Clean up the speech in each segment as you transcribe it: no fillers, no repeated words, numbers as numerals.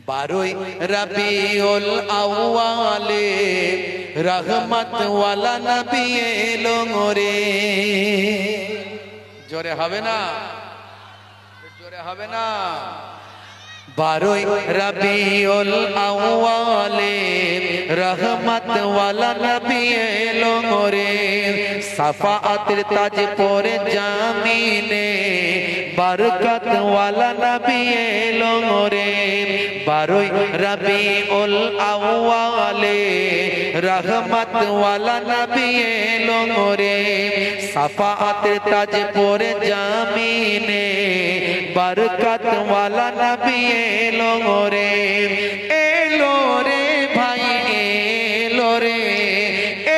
বারোই রবিউল আউয়ালে রহমত ওয়ালা নবী এলো রে। জোরে হবে না? জোরে হবে না? বারোই রবিউল আউয়ালে রহমত ওয়ালা নবী এলো রে। সাফাআতের তাজ পরে জামিনে বরকত ওয়ালা নবী এলো রে। বারোই রবিউল আউয়ালে রহমত ওয়ালা নবী এলো রে। সাফাআতের তাজ পরে জামিনে বরকত ওয়ালা নবী এলো রে। এলো রে ভাই এলো রে,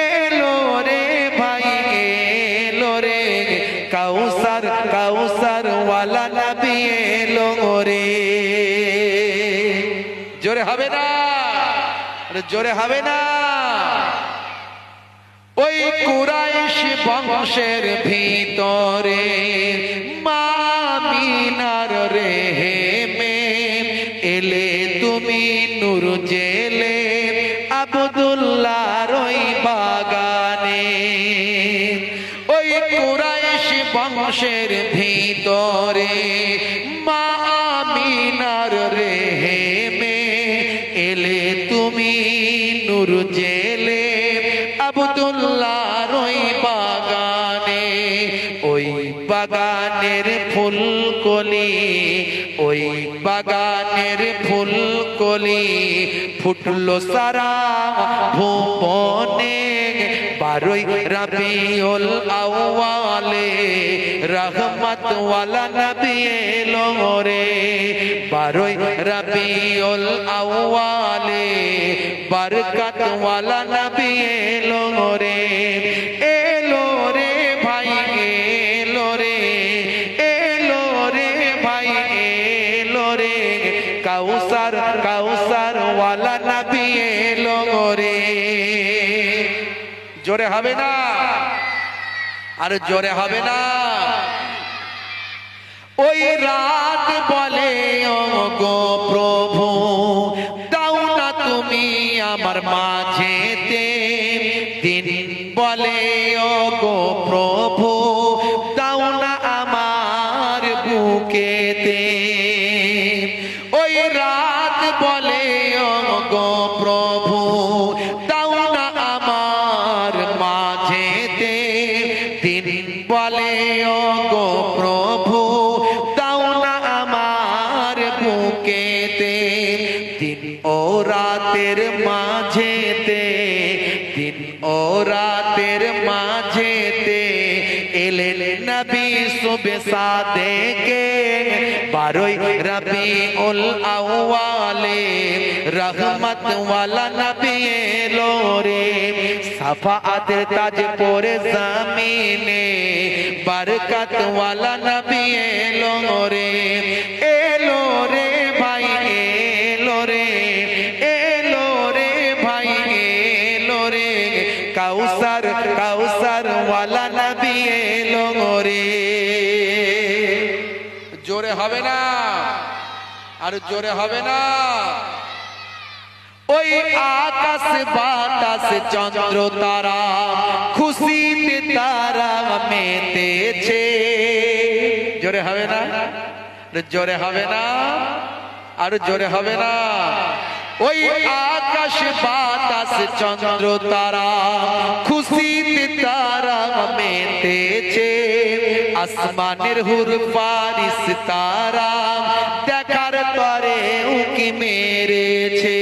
এলো রে ভাই এলো রে। কাউসার কাউসার ওয়ালা নবী এলো রে। জোরে হবে না? জোরে হবে না? ওই কুরাইশ বংশের ভিতরে মামিনার রেহেমে এলে তুমি নূর জেলে আব্দুল্লাহর ওই বাগানে। ওই কুরাইশ বংশের ভিতরে মামিনার রেহেমে এলে তুমি নূর জেলে আব্দুল্লাহর ওই বাগানে। ওই বাগানের ফুলকলি, ওই বাগানের ফুলকলি ফুটলো সারা ভুবনে। বারোই রবিউল আউয়ালে রহমত ওয়ালা নবী এলো রে। বারোই রবিউল আউয়ালে বরকত ওয়ালা নবী এলো রে। এলো রে ভাই এলো রে, এলো রে ভাই এলো রে। কাউসার কাউসার ওয়ালা নবী এলো রে। জোরে হবে না? আর জোরে হবে না? ওই রাত বলে ও গো প্রভু দাও না তুমি আমার মাঝেতে। দিন বলে ও গো প্রভু দাও না আমার বুকেতে। ওই রাত বলে ও গো প্রভু দাও না আমার মাঝেতে। দিন বলে ও গো প্রভু দাও না আমার বুকেতে। দিন ও রাতের মাঝেতে, দিন ও রাতের মাঝেতে এলেন নবী সুবে সাদেকে। বারোই রবিউল আউয়ালে রহমত ওয়ালা নবী এলো রে। সাফাআতের তাজ পরে জামিনে বরকত ওয়ালা নবী এলো রে। এলো রে ভাই এলো রে, এলো রে ভাই এলো রে। কাউসার কাউসার ওয়ালা নবী এলো রে। জোরে হবে না? আর জোরে হবে না? ওই আকাশ বাতাস চন্দ্র তারা খুশিতে তারা মেতেছে। জোরে হবে না? জোরে হবে না? আর জোরে হবে না? ওই আকাশ বাতাস চন্দ্র তারা খুশিতে তারা মেতেছে। আসমানের হুর ফারিস তারা দেখার তরে উকি মেরেছে।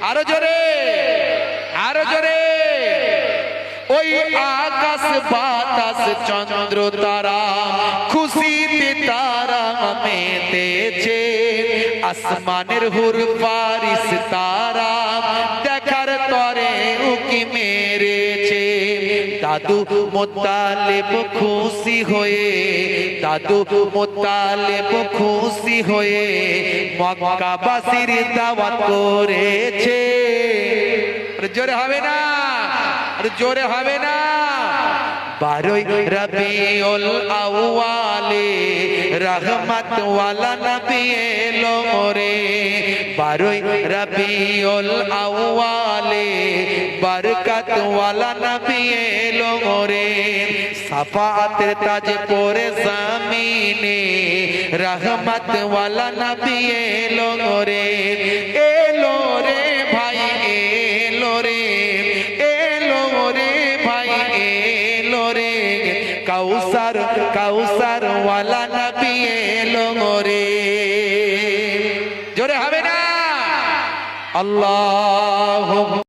আরো জোরে, আরো জোরে। ওই আকাশ বাতাস চন্দ্র তারা খুশিতে তারা মেতেছে। আসমানের হুর ফারিস তারা দেখার তরে উকি মেরেছে। দাদু মুত্তালিব খুশি হয়ে, দাদু মুত্তালিব খুশি হয়ে মক্কাবাসীর দাওয়াত করেছে। জোরে হবে না? জোরে হবে না? বারোই রবিউল আউয়ালে রহমত ওয়ালা নবী এলো রে। বারোই রবিউল আউয়ালে বরকত ওয়ালা নবী এলো রে সাফাতের তাজ পরে জমিনে রহমত ওয়ালা নবী এলো রে ভাই এলো রে ভাই এলো রে কাউসার ওয়ালা নবী এলো রে জোরে হবে না আল্লাহ